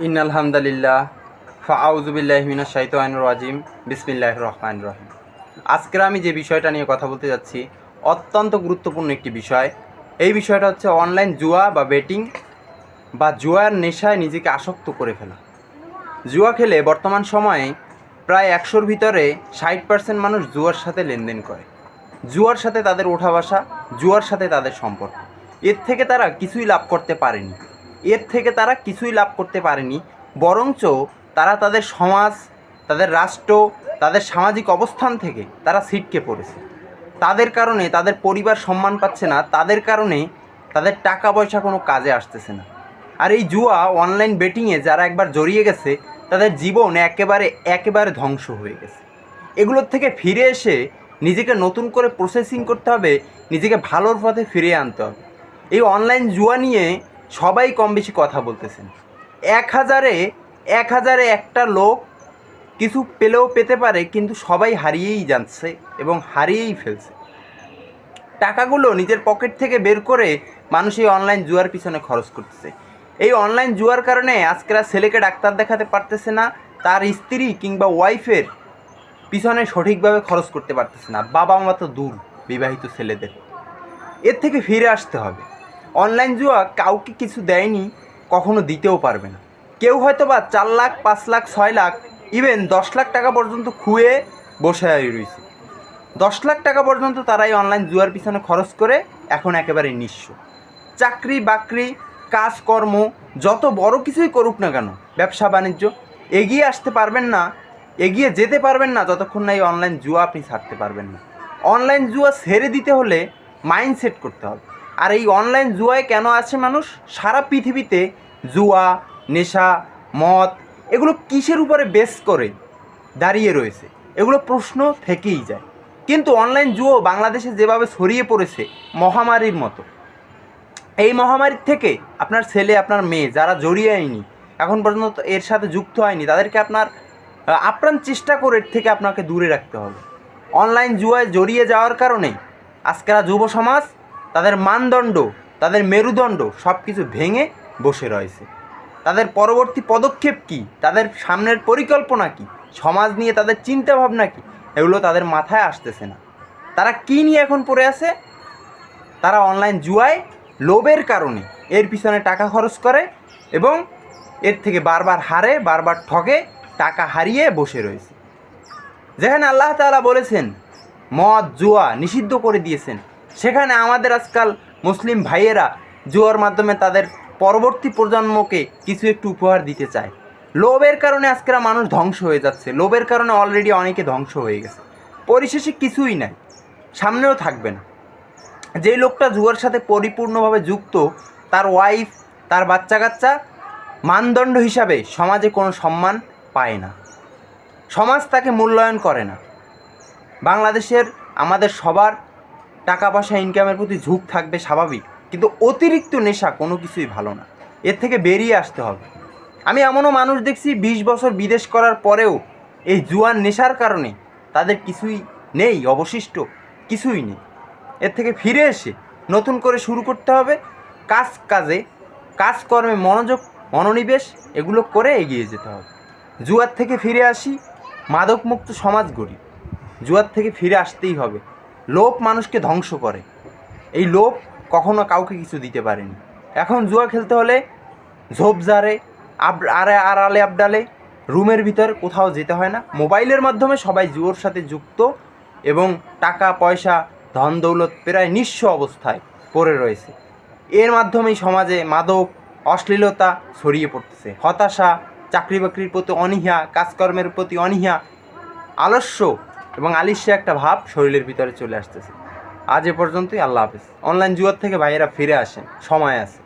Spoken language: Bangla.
ইন্নাল হামদালিল্লাহ ফাআউযু বিল্লাহি মিনাশ শাইতানির রাজিম বিসমিল্লাহির রহমানির রহিম। আজকে আমি যে বিষয়টা নিয়ে কথা বলতে যাচ্ছি অত্যন্ত গুরুত্বপূর্ণ একটি বিষয়। এই বিষয়টা হচ্ছে অনলাইন জুয়া বা বেটিং বা জুয়ার নেশায় নিজেকে আসক্ত করে ফেলা। জুয়া খেলে বর্তমান সময়ে প্রায় ১০০-র ভিতরে ৬০% মানুষ জুয়ার সাথে লেনদেন করে। জুয়ার সাথে তাদের ওঠা বসা, জুয়ার সাথে তাদের সম্পর্ক। এর থেকে তারা কিছুই লাভ করতে পারেনি। বরঞ্চ তারা তাদের সমাজ, তাদের রাষ্ট্র, তাদের সামাজিক অবস্থান থেকে তারা ছিটকে পড়েছে। তাদের কারণে তাদের পরিবার সম্মান পাচ্ছে না, তাদের কারণে তাদের টাকা পয়সা কোনো কাজে আসতেছে না। আর এই জুয়া অনলাইন বেটিংয়ে যারা একবার জড়িয়ে গেছে তাদের জীবন একেবারে ধ্বংস হয়ে গেছে। এগুলোর থেকে ফিরে এসে নিজেকে নতুন করে প্রসেসিং করতে হবে, নিজেকে ভালোর পথে ফিরিয়ে আনতে হবে। এই অনলাইন জুয়া নিয়ে সবাই কম বেশি কথা বলতেছেন। এক হাজারে একটা লোক কিছু পেলেও পেতে পারে, কিন্তু সবাই হারিয়েই যাচ্ছে এবং হারিয়েই ফেলছে। টাকাগুলো নিজের পকেট থেকে বের করে মানুষ এই অনলাইন জুয়ার পিছনে খরচ করতেছে। এই অনলাইন জুয়ার কারণে আজকের ছেলেকে ডাক্তার দেখাতে পারতেছে না, তার স্ত্রী কিংবা ওয়াইফের পিছনে সঠিকভাবে খরচ করতে পারতেছে না, বাবা মা তো দূর, বিবাহিত ছেলেদের। এর থেকে ফিরে আসতে হবে। অনলাইন জুয়া কাউকে কিছু দেয়নি, কখনো দিতেও পারবে না। কেউ হয়তো বা ৪ লাখ, ৫ লাখ, ৬ লাখ, ইভেন ১০ লাখ টাকা পর্যন্ত খুয়ে বসে রয়েছে। ১০ লাখ টাকা পর্যন্ত তারা এই অনলাইন জুয়ার পিছনে খরচ করে এখন একেবারে নিঃস্ব। চাকরি বাকরি, কাজকর্ম, যত বড় কিছুই করুক না কেন, ব্যবসা বাণিজ্য, এগিয়ে আসতে পারবেন না, এগিয়ে যেতে পারবেন না যতক্ষণ না এই অনলাইন জুয়া আপনি ছাড়তে পারবেন না। অনলাইন জুয়া ছেড়ে দিতে হলে মাইন্ডসেট করতে হবে। আর এই অনলাইন জুয়ায় কেন আছে মানুষ? সারা পৃথিবীতে জুয়া, নেশা, মদ, এগুলো কিসের উপরে বেস করে দাঁড়িয়ে রয়েছে, এগুলো প্রশ্ন থেকেই যায়। কিন্তু অনলাইন জুয়া বাংলাদেশে যেভাবে ছড়িয়ে পড়েছে মহামারীর মতো, এই মহামারীর থেকে আপনার ছেলে, আপনার মেয়ে যারা জড়িয়ে আইনি, এখন পর্যন্ত এর সাথে যুক্ত হয়নি, তাদেরকে আপনার আপ্রাণ চেষ্টা করে এর থেকে আপনাকে দূরে রাখতে হবে। অনলাইন জুয়ায় জড়িয়ে যাওয়ার কারণে আজকের যুব সমাজ তাদের মানদণ্ড, তাদের মেরুদণ্ড সব কিছু ভেঙে বসে রয়েছে। তাদের পরবর্তী পদক্ষেপ কী, তাদের সামনের পরিকল্পনা কী, সমাজ নিয়ে তাদের চিন্তাভাবনা কী, এগুলো তাদের মাথায় আসতেছে না। তারা কী নিয়ে এখন পড়ে আছে? তারা অনলাইন জুয়ায় লোভের কারণে এর পিছনে টাকা খরচ করে এবং এর থেকে বারবার হারে, বারবার ঠকে, টাকা হারিয়ে বসে রয়েছে। যেখানে আল্লাহ তাআলা বলেছেন মদ জুয়া নিষিদ্ধ করে দিয়েছেন, সেখানে আমাদের আজকাল মুসলিম ভাইয়েরা জুয়ার মাধ্যমে তাদের পরবর্তী প্রজন্মকে কিছু একটু উপহার দিতে চায়। লোভের কারণে আজকের মানুষ ধ্বংস হয়ে যাচ্ছে। লোভের কারণে অলরেডি অনেকে ধ্বংস হয়ে গেছে। পরিশেষে কিছুই নাই, সামনেও থাকবে না। যে লোকটা জুয়ার সাথে পরিপূর্ণভাবে যুক্ত, তার ওয়াইফ, তার বাচ্চা কাচ্চা মানদণ্ড হিসাবে সমাজে কোনো সম্মান পায় না, সমাজ তাকে মূল্যায়ন করে না। বাংলাদেশের আমাদের সবার টাকা পয়সা ইনকামের প্রতি ঝোঁক থাকবে স্বাভাবিক, কিন্তু অতিরিক্ত নেশা কোনো কিছুই ভালো না। এর থেকে বেরিয়ে আসতে হবে। আমি এমনও মানুষ দেখছি ২০ বছর বিদেশ করার পরেও এই জুয়ার নেশার কারণে তাদের কিছুই নেই, অবশিষ্ট কিছুই নেই। এর থেকে ফিরে এসে নতুন করে শুরু করতে হবে। কাজকর্মে মনোনিবেশ এগুলো করে এগিয়ে যেতে হবে। জুয়ার থেকে ফিরে আসি, মাদকমুক্ত সমাজ গড়ি। জুয়ার থেকে ফিরে আসতেই হবে। লোভ মানুষকে ধ্বংস করে। এই লোভ কখনো কাউকে কিছু দিতে পারেনি। এখন জুয়া খেলতে হলে ঝোপঝাড়ে, আড়ালে আবডালে, রুমের ভিতরে কোথাও যেতে হয় না। মোবাইলের মাধ্যমে সবাই জুয়োর সাথে যুক্ত এবং টাকা পয়সা, ধন দৌলত প্রায় নিঃস্ব অবস্থায় পড়ে রয়েছে। এর মাধ্যমেই সমাজে মাদক, অশ্লীলতা ছড়িয়ে পড়তেছে। হতাশা, চাকরি বাকরির প্রতি অনীহা, কাজকর্মের প্রতি অনীহা, আলস্য এবং আলিস্য একটা ভাব শরীরের ভিতরে চলে আসতেছে। আজ এ পর্যন্তই। আল্লাহ হাফেজ। অনলাইন জুয়ার থেকে ভাইয়েরা ফিরে আসেন, সময় আছে।